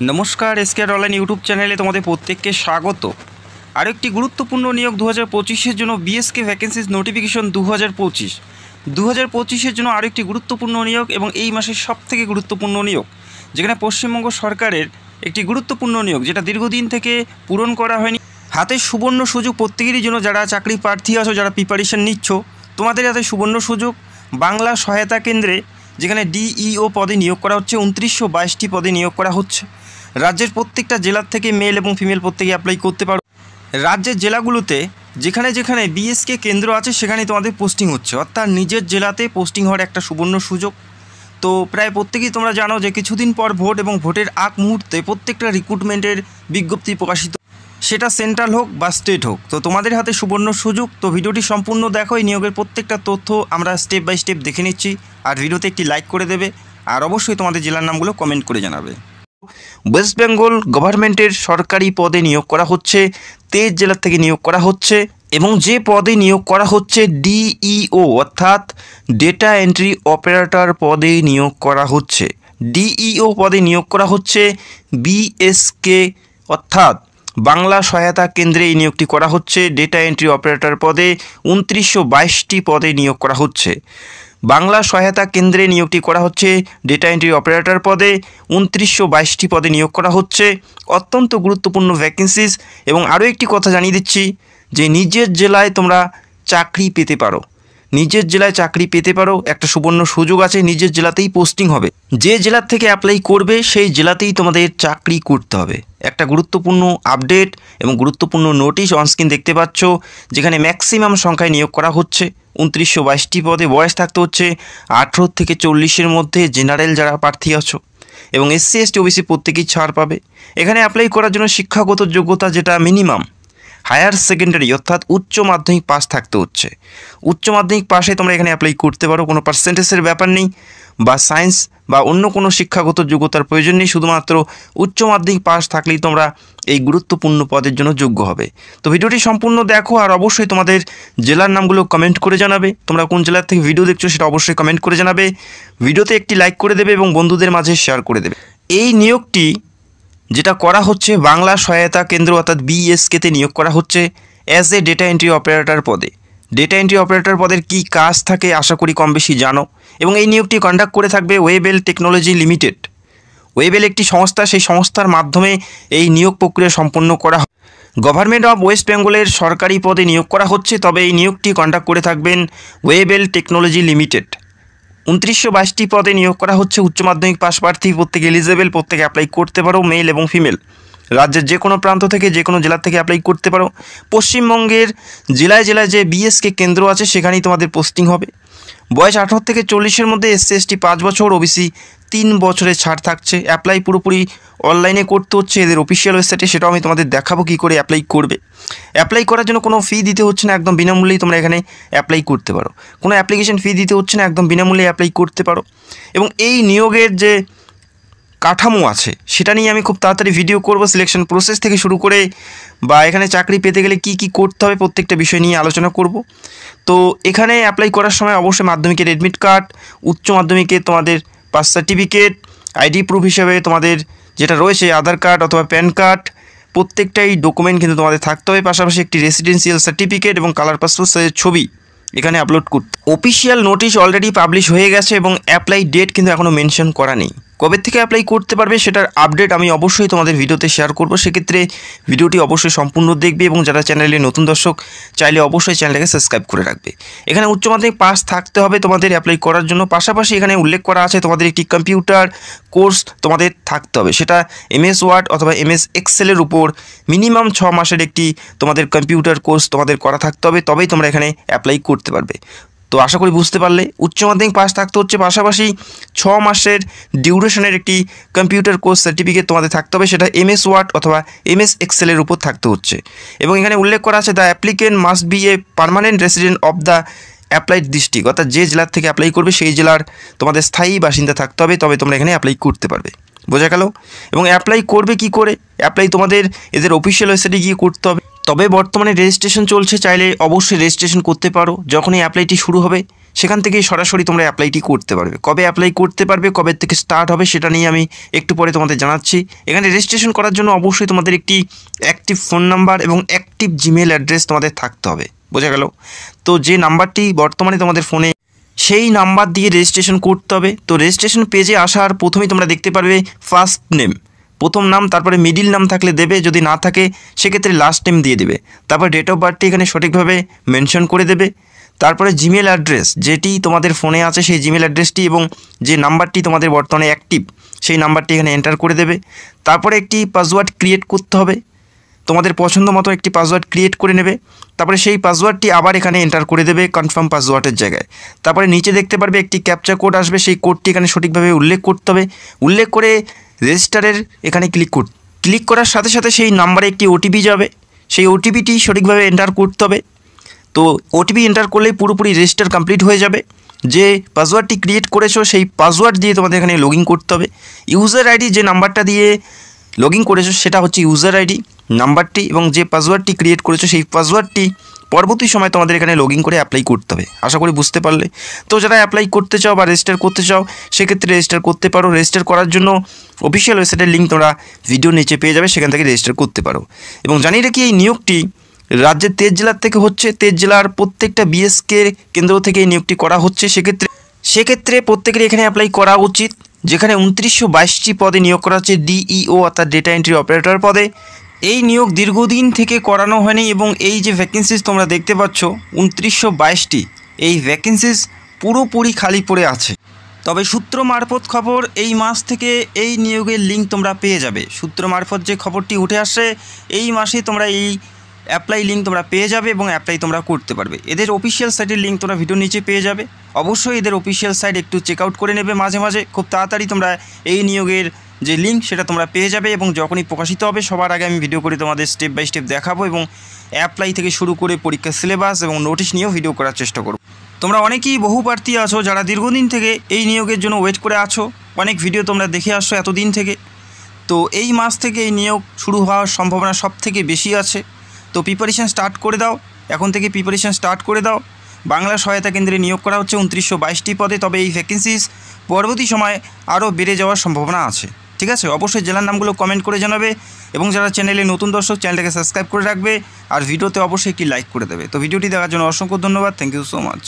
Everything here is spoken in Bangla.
নমস্কার, এসকেআর অনলাইন ইউটিউব চ্যানেলে তোমাদের প্রত্যেককে স্বাগত। আরেকটি গুরুত্বপূর্ণ নিয়োগ 2025-এর জন্য বিএসকে ভ্যাকেন্সিজ নোটিফিকেশন 2025-এর জন্য আরেকটি গুরুত্বপূর্ণ নিয়োগ এবং এই মাসের সবথেকে গুরুত্বপূর্ণ নিয়োগ, যেখানে পশ্চিমবঙ্গ সরকারের একটি গুরুত্বপূর্ণ নিয়োগ যেটা দীর্ঘদিন থেকে পূরণ করা হয়নি। হাতে সুবর্ণ সুযোগ প্রত্যেকেরই জন্য, যারা চাকরি প্রার্থী আছো, যারা প্রিপারেশন নিচ্ছ, তোমাদের হাতে সুবর্ণ সুযোগ। বাংলা সহায়তা কেন্দ্রে যেখানে ডিইও পদে নিয়োগ করা হচ্ছে, 2922টি পদে নিয়োগ করা হচ্ছে। রাজ্যের প্রত্যেকটা জেলার থেকে মেল এবং ফিমেল প্রত্যেকে অ্যাপ্লাই করতে পারো। রাজ্যের জেলাগুলোতে যেখানে যেখানে বিএসকে কেন্দ্র আছে সেখানে তোমাদের পোস্টিং হচ্ছে, অর্থাৎ নিজের জেলাতে পোস্টিং হওয়ার একটা সুবর্ণ সুযোগ। তো প্রায় প্রত্যেকেই তোমরা জানো যে কিছুদিন পর ভোট এবং ভোটের আগ মুহূর্তে প্রত্যেকটা রিক্রুটমেন্টের বিজ্ঞপ্তি প্রকাশিত, সেটা সেন্ট্রাল হোক বা স্টেট হোক। তো তোমাদের হাতে সুবর্ণ সুযোগ। তো ভিডিওটি সম্পূর্ণ দেখো, এই নিয়োগের প্রত্যেকটা তথ্য আমরা স্টেপ বাই স্টেপ দেখে নিচ্ছি। আর ভিডিওতে একটি লাইক করে দেবে, আর অবশ্যই তোমাদের জেলার নামগুলো কমেন্ট করে জানাবে। ওয়েস্ট বেঙ্গল গভর্নমেন্টের সরকারি পদে নিয়োগ করা হচ্ছে, 23 জেলার থেকে নিয়োগ করা হচ্ছে এবং যে পদে নিয়োগ করা হচ্ছে ডিইও অর্থাৎ ডেটা এন্ট্রি অপারেটর পদে নিয়োগ করা হচ্ছে। ডিইও পদে নিয়োগ করা হচ্ছে বিএসকে অর্থাৎ বাংলা সহায়তা কেন্দ্রে এই নিয়োগটি করা হচ্ছে। ডেটা এন্ট্রি অপারেটর পদে 2922টি পদে নিয়োগ করা হচ্ছে। বাংলা সহায়তা কেন্দ্রে নিয়োগটি করা হচ্ছে, ডেটা এন্ট্রি অপারেটর পদে 2922টি পদে নিয়োগ করা হচ্ছে। অত্যন্ত গুরুত্বপূর্ণ ভ্যাকেন্সিস। এবং আরও একটি কথা জানিয়ে দিচ্ছি যে নিজের জেলায় তোমরা চাকরি পেতে পারো, নিজের জেলায় চাকরি পেতে পারো, একটা সুবর্ণ সুযোগ আছে। নিজের জেলাতেই পোস্টিং হবে, যে জেলার থেকে অ্যাপ্লাই করবে সেই জেলাতেই তোমাদের চাকরি করতে হবে। একটা গুরুত্বপূর্ণ আপডেট এবং গুরুত্বপূর্ণ নোটিশ অনস্ক্রিন দেখতে পাচ্ছ, যেখানে ম্যাক্সিমাম সংখ্যায় নিয়োগ করা হচ্ছে। 2922টি পদে বয়স থাকতে হচ্ছে 18 থেকে 40-এর মধ্যে, জেনারেল যারা প্রার্থী আছো, এবং এসসি এসটি ওবিসি প্রত্যেকেই ছাড় পাবে। এখানে অ্যাপ্লাই করার জন্য শিক্ষাগত যোগ্যতা যেটা মিনিমাম হায়ার সেকেন্ডারি অর্থাৎ উচ্চ মাধ্যমিক পাস থাকতে হচ্ছে। উচ্চ মাধ্যমিক পাশে তোমরা এখানে অ্যাপ্লাই করতে পারো, কোনো পার্সেন্টেজের ব্যাপার নেই বা সায়েন্স বা অন্য কোনো শিক্ষাগত যোগ্যতার প্রয়োজন নেই। শুধুমাত্র উচ্চ মাধ্যমিক পাস থাকলেই তোমরা এই গুরুত্বপূর্ণ পদের জন্য যোগ্য হবে। তো ভিডিওটি সম্পূর্ণ দেখো, আর অবশ্যই তোমাদের জেলার নামগুলো কমেন্ট করে জানাবে। তোমরা কোন জেলার থেকে ভিডিও দেখছো সেটা অবশ্যই কমেন্ট করে জানাবে। ভিডিওতে একটি লাইক করে দেবে এবং বন্ধুদের মাঝে শেয়ার করে দেবে। এই নিয়োগটি যেটা করা হচ্ছে বাংলা সহায়তা কেন্দ্র অর্থাৎ বিএসকেতে নিয়োগ করা হচ্ছে as a data entry operator পদে। ডেটা এন্ট্রি অপারেটর পদের কী কাজ থাকে আশা করি কম বেশি জানো। এবং এই নিয়োগটি কন্ডাক্ট করে থাকবে ওয়েবেল টেকনোলজি লিমিটেড। ওয়েবেল একটি সংস্থা, সেই সংস্থার মাধ্যমে এই নিয়োগ প্রক্রিয়া সম্পন্ন করা হয়। গভর্নমেন্ট অফ ওয়েস্ট বেঙ্গলের সরকারি পদে নিয়োগ করা হচ্ছে, তবে এই নিয়োগটি কন্ডাক্ট করে থাকবেন ওয়েবেল টেকনোলজি লিমিটেড। 2922টি পদে নিয়োগ করা হচ্ছে। উচ্চ মাধ্যমিক পাস প্রার্থী প্রত্যেকে এলিজেবল, প্রত্যেকে অ্যাপ্লাই করতে পারো, মেল এবং ফিমেল। রাজ্যের যে কোনো প্রান্ত থেকে যে কোনো জেলার থেকে অ্যাপ্লাই করতে পারো। পশ্চিমবঙ্গের জেলায় জেলায় যে বিএসকে কেন্দ্র আছে সেখানেই তোমাদের পোস্টিং হবে। বয়স 18 থেকে 40-এর মধ্যে, এসসি এসটি 5 বছর, ওবিসি 3 বছরের ছাড় থাকছে। অ্যাপ্লাই পুরোপুরি অনলাইনে করতে হচ্ছে এদের অফিসিয়াল ওয়েবসাইটে, সেটাও আমি তোমাদের দেখাবো কী করে অ্যাপ্লাই করবে। অ্যাপ্লাই করার জন্য কোনো ফি দিতে হচ্ছে না, একদম বিনামূল্যেই তোমরা এখানে অ্যাপ্লাই করতে পারো। কোনো অ্যাপ্লিকেশন ফি দিতে হচ্ছে না, একদম বিনামূল্যে অ্যাপ্লাই করতে পারো। এবং এই নিয়োগের যে কাঠামো আছে সেটা নিয়ে আমি খুব তাড়াতাড়ি ভিডিও করব। সিলেকশন প্রসেস থেকে শুরু করে বা এখানে চাকরি পেতে গেলে কি কি করতে হবে প্রত্যেকটা বিষয় নিয়ে আলোচনা করব। তো এখানে অ্যাপ্লাই করার সময় অবশ্যই মাধ্যমিকের অ্যাডমিট কার্ড, উচ্চ মাধ্যমিকে তোমাদের পাস সার্টিফিকেট, আইডি প্রুফ হিসেবে তোমাদের যেটা রয়েছে আধার কার্ড অথবা প্যান কার্ড, প্রত্যেকটাই ডকুমেন্ট কিন্তু তোমাদের থাকতে হবে। পাশাপাশি একটি রেসিডেন্সিয়াল সার্টিফিকেট এবং কালার পাসপোর্ট সাইজের ছবি এখানে আপলোড করতে। অফিসিয়াল নোটিশ অলরেডি পাবলিশ হয়ে গেছে এবং অ্যাপ্লাই ডেট কিন্তু এখনও মেনশন করা নেই। কবে থেকে অ্যাপ্লাই করতে পারবে সেটার আপডেট আমি অবশ্যই তোমাদের ভিডিওতে শেয়ার করব। সেক্ষেত্রে ভিডিওটি অবশ্যই সম্পূর্ণ দেখবে এবং যারা চ্যানেলে নতুন দর্শক চাইলে অবশ্যই চ্যানেলটাকে সাবস্ক্রাইব করে রাখবে। এখানে উচ্চ মাধ্যমিক পাস থাকতে হবে তোমাদের অ্যাপ্লাই করার জন্য। পাশাপাশি এখানে উল্লেখ করা আছে তোমাদের একটি কম্পিউটার কোর্স তোমাদের থাকতে হবে, সেটা এমএস ওয়ার্ড অথবা এমএস এক্সেলের উপর মিনিমাম 6 মাসের একটি তোমাদের কম্পিউটার কোর্স তোমাদের করা থাকতে হবে, তবেই তোমরা এখানে অ্যাপ্লাই করতে পারবে। তো আশা করি বুঝতে পারলে, উচ্চ মাধ্যমিক পাস থাকতে হচ্ছে, পাশাপাশি 6 মাসের ডিউরেশনের একটি কম্পিউটার কোর্স সার্টিফিকেট তোমাদের থাকতে হবে, সেটা এমএস ওয়ার্ড অথবা এমএস এক্সেলের উপর থাকতে হচ্ছে। এবং এখানে উল্লেখ করা আছে the applicant must B a permanent resident of the applied district, অর্থাৎ যে জেলার থেকে অ্যাপ্লাই করবে সেই জেলার তোমাদের স্থায়ী বাসিন্দা থাকতে হবে, তবে তোমরা এখানে অ্যাপ্লাই করতে পারবে। বোঝা গেল? এবং অ্যাপ্লাই করবে কি করে? অ্যাপ্লাই তোমাদের এদের অফিসিয়াল ওয়েবসাইটে গিয়ে করতে হবে। তবে বর্তমানে রেজিস্ট্রেশন চলছে, চাইলে অবশ্যই রেজিস্ট্রেশন করতে পারো। যখনই অ্যাপ্লাইটি শুরু হবে সেখান থেকেই সরাসরি তোমরা অ্যাপ্লাইটি করতে পারবে। কবে অ্যাপ্লাই করতে পারবে, কবে থেকে স্টার্ট হবে সেটা নিয়ে আমি একটু পরে তোমাদের জানাচ্ছি। এখানে রেজিস্ট্রেশন করার জন্য অবশ্যই তোমাদের একটি অ্যাক্টিভ ফোন নাম্বার এবং অ্যাক্টিভ জিমেল অ্যাড্রেস তোমাদের থাকতে হবে, বোঝা গেল? তো যে নাম্বারটি বর্তমানে তোমাদের ফোনে, সেই নাম্বার দিয়ে রেজিস্ট্রেশন করতে হবে। তো রেজিস্ট্রেশন পেজে আসার প্রথমেই তোমরা দেখতে পারবে ফার্স্ট নেম, প্রথম নাম, তারপরে মিডিল নাম থাকলে দেবে, যদি না থাকে সেক্ষেত্রে লাস্ট নেম দিয়ে দেবে। তারপর ডেট অফ বার্থটি এখানে সঠিকভাবে মেনশন করে দেবে। তারপরে জিমেল অ্যাড্রেস যেটি তোমাদের ফোনে আছে সেই জিমেল অ্যাড্রেসটি এবং যে নাম্বারটি তোমাদের বর্তমানে অ্যাক্টিভ সেই নাম্বারটি এখানে এন্টার করে দেবে। তারপরে একটি পাসওয়ার্ড ক্রিয়েট করতে হবে, তোমাদের পছন্দ মতো একটি পাসওয়ার্ড ক্রিয়েট করে নেবে। তারপরে সেই পাসওয়ার্ডটি আবার এখানে এন্টার করে দেবে কনফার্ম পাসওয়ার্ডের জায়গায়। তারপরে নিচে দেখতে পারবে একটি ক্যাপচা কোড আসবে, সেই কোডটি এখানে সঠিকভাবে উল্লেখ করতে হবে। উল্লেখ করে রেজিস্টারের এখানে ক্লিক করার সাথে সাথে সেই নাম্বারে একটি ওটিপি যাবে, সেই ওটিপিটি সঠিকভাবে এন্টার করতে হবে। তো ওটিপি এন্টার করলেই পুরোপুরি রেজিস্টার কমপ্লিট হয়ে যাবে। যে পাসওয়ার্ডটি ক্রিয়েট করেছো সেই পাসওয়ার্ড দিয়ে তোমাদের এখানে লগ ইন করতে হবে। ইউজার আইডি যে নাম্বারটা দিয়ে লগ ইন করেছো সেটা হচ্ছে ইউজার আইডি নাম্বারটি, এবং যে পাসওয়ার্ডটি ক্রিয়েট করেছো সেই পাসওয়ার্ডটি পরবর্তী সময় তোমাদের এখানে লগ ইন করে অ্যাপ্লাই করতে হবে। আশা করি বুঝতে পারলে। তো যারা অ্যাপ্লাই করতে চাও বা রেজিস্টার করতে চাও সেক্ষেত্রে রেজিস্টার করতে পারো। রেজিস্টার করার জন্য অফিসিয়াল ওয়েবসাইটের লিঙ্ক তোমরা ভিডিও নিচে পেয়ে যাবে, সেখান থেকে রেজিস্টার করতে পারো। এবং জানিয়ে রাখি এই নিয়োগটি রাজ্যের 23 জেলার থেকে হচ্ছে। 23 জেলার প্রত্যেকটা বিএসকে কেন্দ্র থেকে এই নিয়োগটি করা হচ্ছে। সেক্ষেত্রে প্রত্যেকেরই এখানে অ্যাপ্লাই করা উচিত। যেখানে 2922টি পদে নিয়োগ করা হচ্ছে ডিইও অর্থাৎ ডেটা এন্ট্রি অপারেটর পদে। এই নিয়োগ দীর্ঘদিন থেকে করানো হয়নি এবং এই যে ভ্যাকেন্সিস তোমরা দেখতে পাচ্ছ 2922টি, এই ভ্যাকেন্সিস পুরোপুরি খালি পড়ে আছে। তবে সূত্র মারফত খবর এই মাস থেকে এই নিয়োগের লিঙ্ক তোমরা পেয়ে যাবে। সূত্র মারফত যে খবরটি উঠে আসে এই মাসেই তোমরা এই অ্যাপ্লাই লিঙ্ক তোমরা পেয়ে যাবে এবং অ্যাপ্লাই তোমরা করতে পারবে। এদের অফিসিয়াল সাইটের লিঙ্ক তোমরা ভিডিও নিচে পেয়ে যাবে। অবশ্যই এদের অফিসিয়াল সাইট একটু চেক আউট করে নেবে মাঝে মাঝে। খুব তাড়াতাড়ি তোমরা এই নিয়োগের যে লিঙ্ক সেটা তোমরা পেয়ে যাবে এবং যখনই প্রকাশিত হবে সবার আগে আমি ভিডিও করে তোমাদের স্টেপ বাই স্টেপ দেখাবো এবং অ্যাপ্লাই থেকে শুরু করে পরীক্ষার সিলেবাস এবং নোটিশ নিয়েও ভিডিও করার চেষ্টা করব। তোমরা অনেকেই বহু প্রার্থী আছো যারা দীর্ঘদিন থেকে এই নিয়োগের জন্য ওয়েট করে আছো, অনেক ভিডিও তোমরা দেখে আসছো এতদিন থেকে। তো এই মাস থেকে এই নিয়োগ শুরু হওয়ার সম্ভাবনা সব থেকে বেশি আছে। তো প্রিপারেশান স্টার্ট করে দাও, এখন থেকে প্রিপারেশান স্টার্ট করে দাও। বাংলা সহায়তা কেন্দ্রে নিয়োগ করা হচ্ছে 2922টি পদে। তবে এই ভ্যাকেন্সিস পরবর্তী সময় আরও বেড়ে যাওয়ার সম্ভাবনা আছে। ঠিক আছে, অবশ্যই জেলার নামগুলো কমেন্ট করে জানাবে এবং যারা চ্যানেলে নতুন দর্শক চ্যানেলটাকে সাবস্ক্রাইব করে রাখবে আর ভিডিওতে অবশ্যই একটি লাইক করে দেবে। তো ভিডিওটি দেখার জন্য অসংখ্য ধন্যবাদ। Thank you so much.